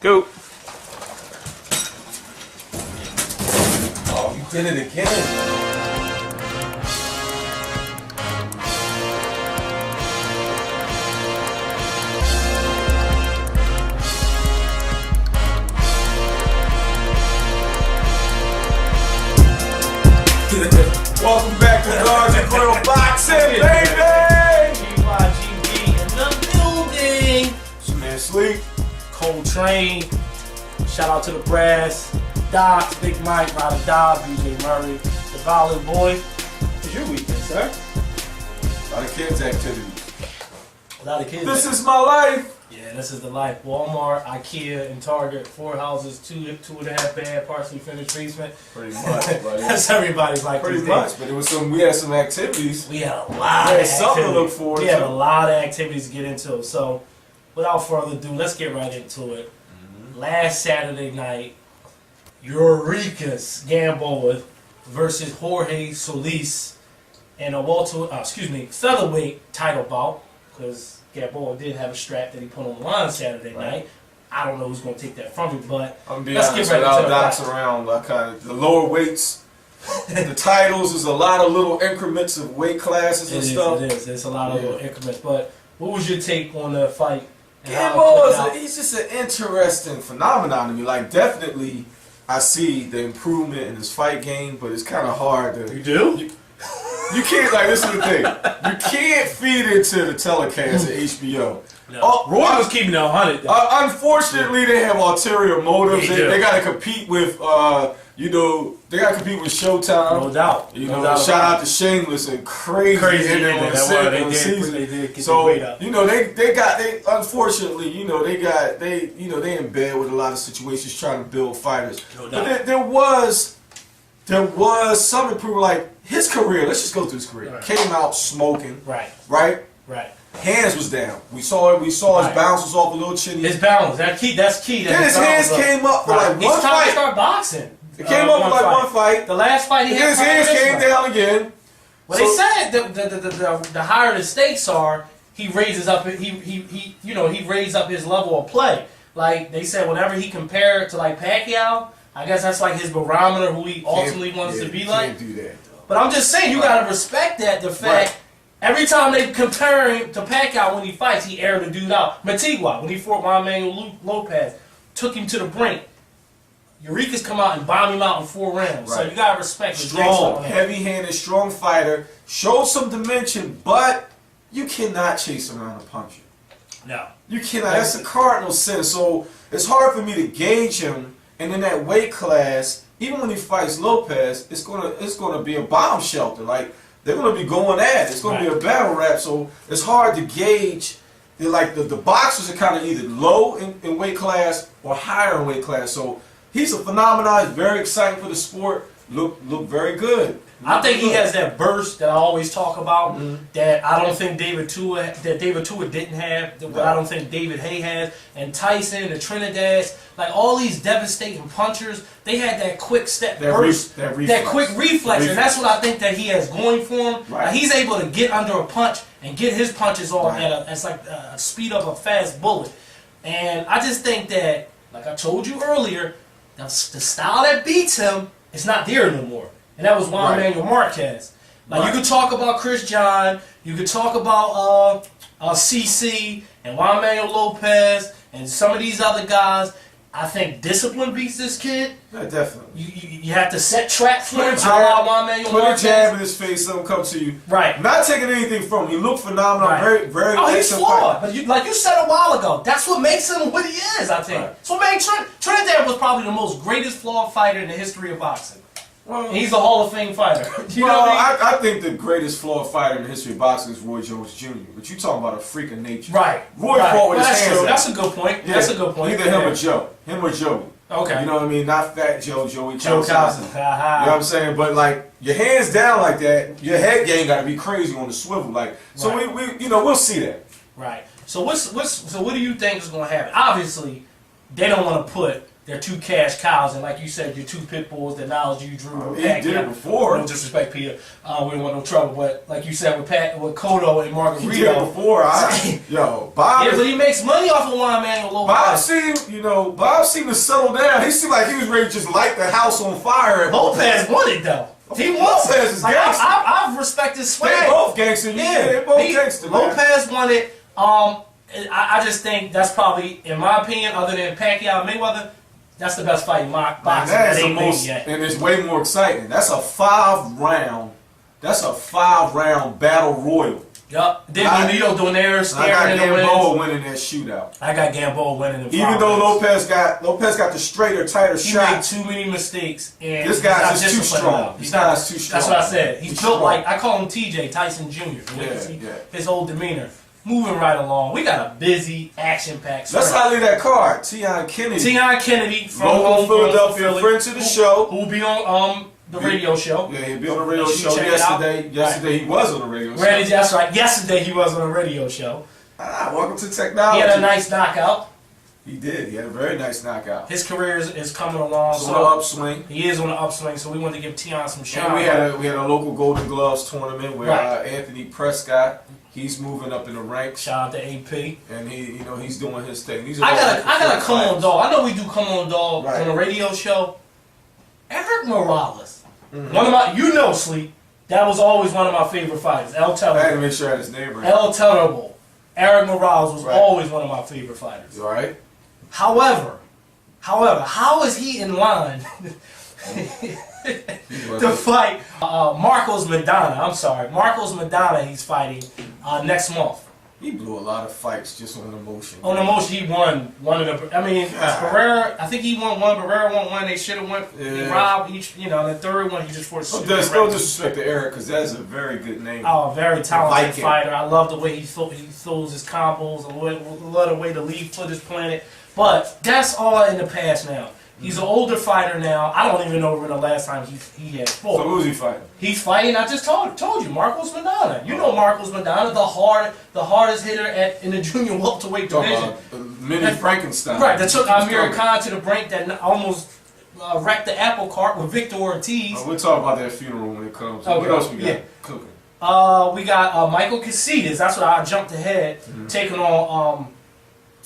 Go. Oh, you did it again. Welcome back to Guards and Grill Boxing, baby! GYGB in the building. It's your man Sleep. Coltrane. Shout out to the brass. Docs, Big Mike, Ryder Dobb, BJ Murray, the Violent Boy. It's your weekend, sir. A lot of kids' activities. A lot of kids. This is my life. Yeah, this is the life. Walmart, IKEA, and Target. 4 houses, 2.5 bed, partially finished basement. Pretty much, buddy. That's everybody's life. Pretty much, but it was we had some activities. We had a lot of activities. Something to look forward to. We had a lot of activities to get into. So, without further ado, let's get right into it. Last Saturday night, Eureka's Gamboa versus Jorge Solis in a featherweight title bout, because Gamboa did have a strap that he put on the line Saturday night. I don't know who's going to take that from him, but I'm be let's honest, get right into docs around. The lower weights, the titles, there's a lot of little increments of weight classes and stuff. It is. There's a lot of little increments. But what was your take on the fight? Gamboa, he's just an interesting phenomenon to me. Like, definitely, I see the improvement in his fight game, but it's kind of hard to. You do? You can't, like, this is the thing. You can't feed into the telecast at HBO. No. Roy was keeping it 100. Unfortunately, they have ulterior motives. They They got to compete with, they got to compete with Showtime. No doubt. Shout out to Shameless and crazy ending on the season. They did get So, the weight up. Unfortunately, they in bed with a lot of situations trying to build fighters. No doubt. But there was some improvement, like his career. Let's just go through his career. Right. Came out smoking. Right. Hands was down. We saw his bounce was off a little chinny. His balance, that's key. Then his hands came up for like one He's trying fight. to start boxing. It came up for like one fight. The last fight he had. His hands came down again. Well, they said the higher the stakes are, he raises up. He raised up his level of play. Like they said, whenever he compared to like Pacquiao, I guess that's like his barometer who he ultimately wants to be like. Can't do that though. But I'm just saying, you gotta respect that. The fact every time they compare him to Pacquiao when he fights, he aired the dude out. Matigua, when he fought Juan Manuel Lopez, took him to the brink. Eureka's come out and bomb him out in 4 rounds. So you gotta respect his strong, heavy-handed, strong fighter. Showed some dimension, but you cannot chase around a puncher. No. You cannot. That's the cardinal sin. So it's hard for me to gauge him. And in that weight class, even when he fights Lopez, it's gonna be a bomb shelter. Like they're gonna be going at it. It's gonna be a battle rap. So it's hard to gauge. The boxers are kind of either low in weight class or higher in weight class. So he's a phenomenon. He's very exciting for the sport. Look very good. I think he has that burst that I always talk about. That I don't think David Tua didn't have. That I don't think David Hay has. And Tyson, the Trinidad, like all these devastating punchers, they had that quick step burst, that quick reflex, and that's what I think that he has going for him. Right. Like he's able to get under a punch and get his punches off at it's like a speed of a fast bullet. And I just think that, like I told you earlier, the style that beats him is not there no more. And that was Juan Manuel Marquez. Like you could talk about Chris John, you could talk about CC and Juan Manuel Lopez and some of these other guys. I think discipline beats this kid. Yeah, definitely. You have to set traps for him. Put a jab in his face, let him come to you. Right. Not taking anything from him. He looked phenomenal. Right. Very. Oh, he's flawed. But like you said a while ago, that's what makes him what he is. I think. That's what made Trinidad was probably the most greatest flawed fighter in the history of boxing. Well, and he's a Hall of Fame fighter. You know what I mean? I think the greatest flawed fighter in the history of boxing is Roy Jones Jr. But you talking about a freak of nature. Right. Roy fought with his hands down. That's a good point. Yeah. That's a good point. Either him or Joe. Him or Joey. Okay. You know what I mean? Not Fat Joe, Joey Joe Cousin. You know what I'm saying? But like your hands down like that, your head game got to be crazy on the swivel. Like so, we'll see that. Right. So what do you think is going to happen? Obviously, they don't want to put they're two cash cows, and like you said, your two pit bulls, the knowledge you drew. He did it before. No disrespect, Peter. We don't want no trouble, but like you said with Cotto and Margarito. He did it before. Bob. Yeah, but he makes money off of Juan Manuel Lopez. Bob seemed to settle down. He seemed like he was ready to just light the house on fire. Lopez won it though. He won. Lopez is gangster. I've respected swag. They both gangster. Yeah, they both gangster. Lopez won it. I just think that's probably, in my opinion, other than Pacquiao and Mayweather, that's the best fight in boxing that ain't made yet. And it's way more exciting. That's a 5-round battle royal. Yup. Then Benito Donaire staring in the wings. I got Gamboa winning that shootout. I got Gamboa winning the Even though Lopez got the straighter, tighter shot. He made too many mistakes. And this guy's just too strong. He's not too strong. That's what I said. He's built like, I call him TJ, Tyson Jr. His whole demeanor. Moving right along. We got a busy, action-packed Let's highlight that card. Tion Kennedy. From local Philadelphia, friend to the show. Who will be on the radio show. Yeah, he'll be on the radio show yesterday. Yesterday he was on the radio show. That's right. Yesterday he was on the radio show. Welcome to technology. He had a nice knockout. He did. He had a very nice knockout. His career is coming along. On the upswing. He is on the upswing, so we wanted to give Tion some shout. And we had a local Golden Gloves tournament where Anthony Prescott, he's moving up in the ranks. Shout out to AP. And he's doing his thing. I got a come on dog. I know we do come on dog on the radio show. Eric Morales. One of my Sleep. That was always one of my favorite fighters. El Terrible. I had to make sure I had his name right. El Terrible. Eric Morales was always one of my favorite fighters. You alright? However, how is he in line to fight Marcos Maidana? I'm sorry, Marcos Maidana. He's fighting next month. He blew a lot of fights just on emotion. On emotion, he won one of the. I mean, Pereira. I think he won one. Pereira won one. They should have won. They robbed each. The third one he just forced. No disrespect to Eric, because that's a very good name. Oh, very talented fighter. I love the way he throws his combos. I love the way the lead foot is planted. But that's all in the past now. He's an older fighter now. I don't even know when the last time he had fought. So who's he fighting? He's fighting, I just told you, Marcos Maidana. You know Marcos Maidana, the hardest hitter in the junior welterweight division. Mini Frankenstein. Right, that took Amir Khan to the brink, that almost wrecked the apple cart with Victor Ortiz. We'll talk about that funeral when it comes. What else we got cooking? We got Michael Casitas. That's what I jumped ahead, taking on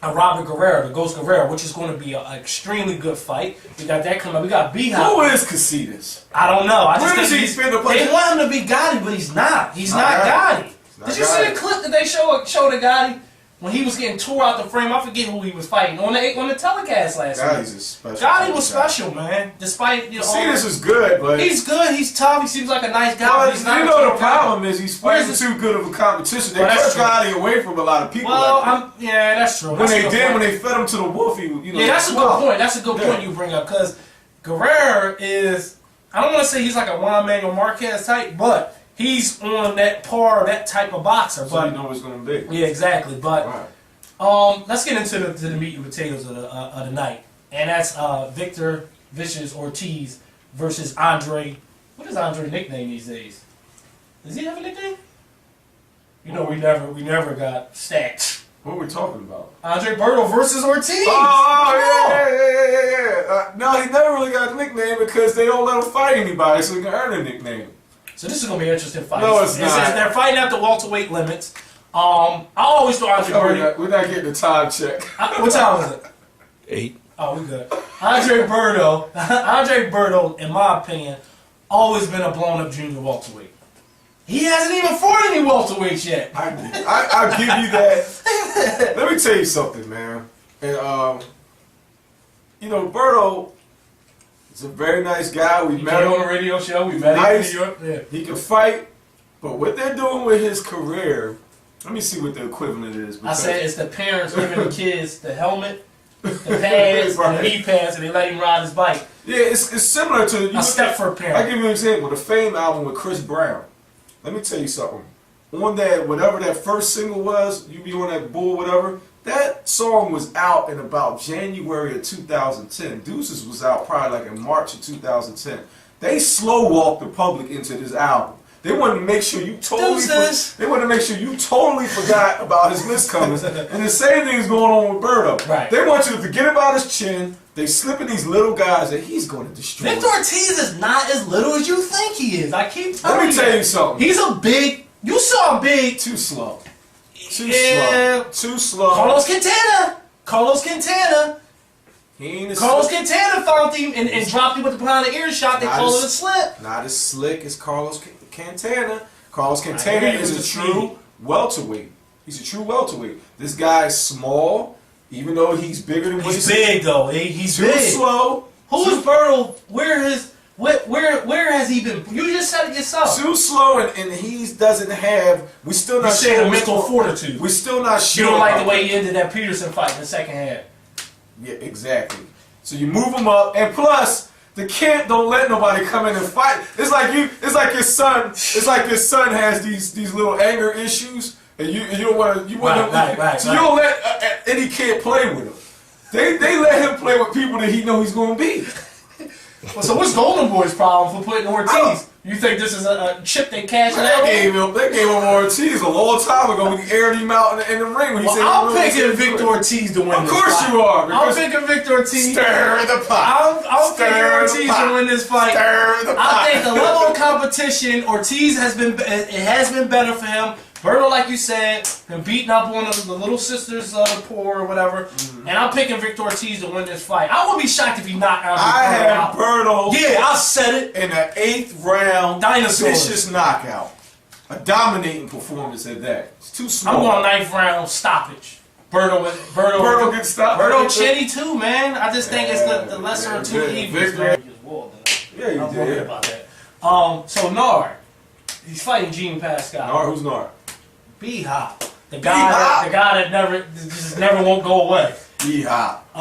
Robert Guerrero, the Ghost Guerrero, which is going to be an extremely good fight. We got that coming up. We got B-Hop. Who is Casitas? I don't know. Where does he spend the play? They want him to be Gotti, but he's not. He's not Gotti. Did you see the clip that they showed of Gotti when he was getting tore out the frame? I forget who he was fighting on the telecast last week. Gotti's a special. Gotti was special, man. Despite Casitas is good, but he's good. He's tough. He seems like a nice guy. Well, but he's not the problem is he's fighting too good of a competition. They took Gotti away from a lot of people. Well, that's true. When they fed him to the wolf, that's a good point. That's a good point you bring up, because Guerrero is, I don't want to say he's like a Juan Manuel Marquez type, but he's on that that type of boxer. So you know what it's going to be. Yeah, exactly. But let's get into the meat and potatoes of the night, and that's Victor Vicious Ortiz versus Andre. What is Andre's nickname these days? Does he have a nickname? We never got stacked. What are we talking about? Andre Berto versus Ortiz. Yeah. No, he never really got a nickname because they don't let him fight anybody, so he can earn a nickname. So this is going to be an interesting fight. No, it's not. They're fighting at the welterweight limits. I always thought Andre Berto. We're not getting the time check. What time is it? 8. Oh, we good. Andre Berto, in my opinion, always been a blown-up junior welterweight. He hasn't even fought any welterweights yet. I'll give you that. Let me tell you something, man. And Berto is a very nice guy. We met him on a radio show. We met him in New York. Yeah. He can fight, but what they're doing with his career, let me see what the equivalent is. I said it's the parents giving the kids the helmet, the pads, and the knee pads, and they let him ride his bike. Yeah, it's similar to a step for a parent. I'll give you an example. The Fame album with Chris Brown. Let me tell you something. On that, whatever that first single was, You Be On That Bull, whatever, that song was out in about January of 2010. Deuces was out probably like in March of 2010. They slow walked the public into this album. They wanted to make sure you totally. Deuces. They wanted to make sure you totally forgot about his miscomings. And the same thing is going on with Berto. Right. They want you to forget about his chin. They slipping these little guys that he's going to destroy. Victor Ortiz is not as little as you think he is. I keep telling you. Let me tell you something. He's a big. You saw him big. Too slow. Yeah. Too slow. Carlos Quintana. He ain't Carlos Quintana found him and dropped him with the behind the ear shot. They call it a slip. Not as slick as Carlos Quintana. Carlos Quintana is a true welterweight. He's a true welterweight. This guy is small, even though he's bigger than what he's big though. He's big. Too slow. Who is Berto? Where has he been? You just said it yourself. Too slow, and he doesn't have. We still not sure. The mental fortitude. We're still not sure. You don't like the way he ended that Peterson fight in the second half. Yeah, exactly. So you move him up, and plus the camp don't let nobody come in and fight. It's like your son. It's like your son has these little anger issues, and you don't want to. So you don't let any kid play with him. They let him play with people that he know he's going to beat. Well, so what's Golden Boy's problem for putting Ortiz? You think this is a chip they cashed out? They gave him Ortiz a long time ago when he aired him out in the ring. When he said, I'm picking Victor Ortiz to win this fight. Of course you are. I'm picking Victor Ortiz. Stir the pot. I'm picking Ortiz to win this fight. Stir the pot. I think the level of competition, Ortiz has been better for him. Berto, like you said, been beating up on the little sisters poor or whatever. And I'm picking Victor Ortiz to win this fight. I wouldn't be shocked if he knocked out I had Berto. Yeah, I said it. In the 8th round, Dinosaurs. vicious knockout. A dominating performance at that. It's too small. I'm going 9th round stoppage. Berto gets stopped. Berto chinny too, man. I just think it's the lesser of two evils. Yeah, you I'm did. worried about that. So Nard, he's fighting Gene Pascal. Nard, who's Nard? B-Hop. The guy that never won't go away. B-Hop.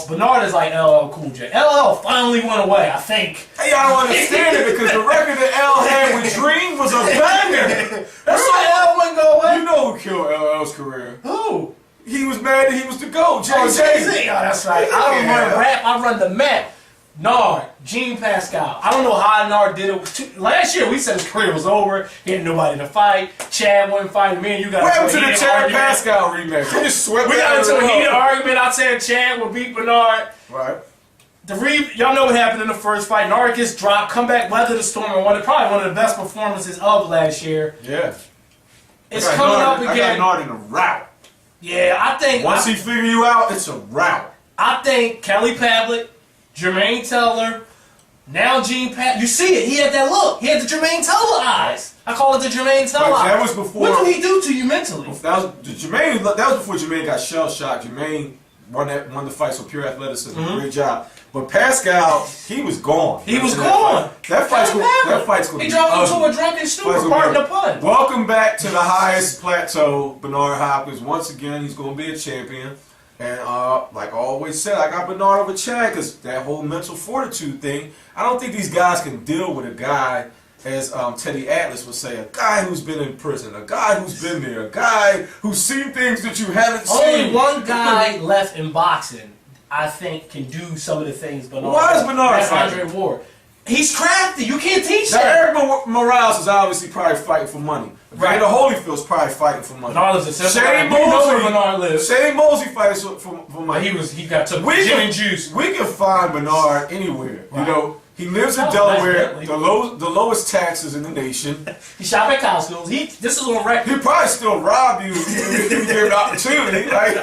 Bernard is like LL Cool J. LL finally went away, I think. Hey, I don't understand it because the record that L had with Dream was a banger. That's why L wouldn't go away. You know who killed LL's career? Who? He was mad that he was the GOAT. Jay-Z. Oh, that's right. I don't run rap, I run the map. Nard, Gene Pascal. I don't know how Nard did it. Last year we said his career was over. He had nobody to fight. Chad wouldn't fight. Me and you got into the Chad Pascal rematch. They just swept. We got into a heated argument. I said Chad would beat Bernard. Right. Y'all know what happened in the first fight. Nard gets dropped, come back, weather the storm, and probably one of the best performances of last year. Yeah. It's coming up again. I got Nard in a rout. Yeah, I think once he figure you out, it's a rout. I think Kelly Pavlik, Jermaine Teller, now Gene Pat. You see it. He had that look. He had the Jermaine Teller eyes. I call it the Jermaine Teller eyes. That was before. What did he do to you mentally? That was before Jermaine got shell shocked. Jermaine won the fight, so pure athleticism. Great job. But Pascal, he was gone. He was gone. That fight's going to be He drove him to a drunken stupor, pardon the pun. Welcome back to the highest plateau, Bernard Hopkins. Once again, he's going to be a champion. And like I always said, I got Bernard over Chad because that whole mental fortitude thing. I don't think these guys can deal with a guy, as Teddy Atlas would say, a guy who's been in prison, a guy who's been there, a guy who's seen things that you haven't seen. Only one guy left in boxing, I think, can do some of the things Bernard. Why is Bernard That's Andre Ward. He's crafty. You can't teach that. Eric Morales is obviously probably fighting for money. Right. The Holyfield's probably fighting for money. Bernard lives in Shane Mosley fights for money. He got to gin and juice. We can find Bernard anywhere. Right. You know, he lives in Delaware, the lowest taxes in the nation. He shop at Costco's. This is on record. He'd probably still rob you if you gave an opportunity. Like,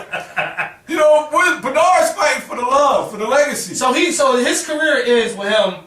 you know, Bernard's fighting for the love, for the legacy. So his career is with him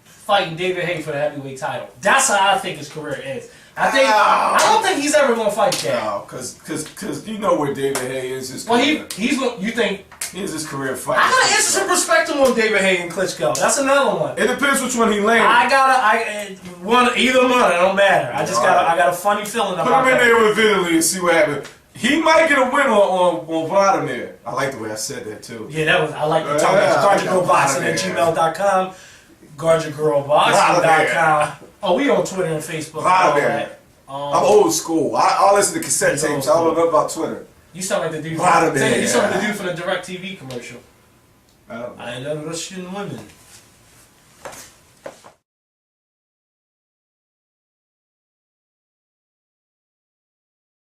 fighting David Haye for the heavyweight title. That's how I think his career is. I don't think he's ever going to fight Chad. No, because you know where David Haye is. His career. You think he's his career fighting. I gotta answer some perspective on David Haye and Klitschko. That's another one. It depends which one he lands. Either one. It don't matter. I got a funny feeling about that. Put him in there with Vitaly and see what happens. He might get a win on Vladimir. I like the way I said that too. Yeah, I like the talk. GYGBoxing at gmail.com. GYGBoxing.com. Oh, we on Twitter and Facebook. Vladimir. I'm old school. I listen to cassette tapes. I don't know about Twitter. You sound like the dude. You sound like the dude from the DirecTV commercial. I love Russian women.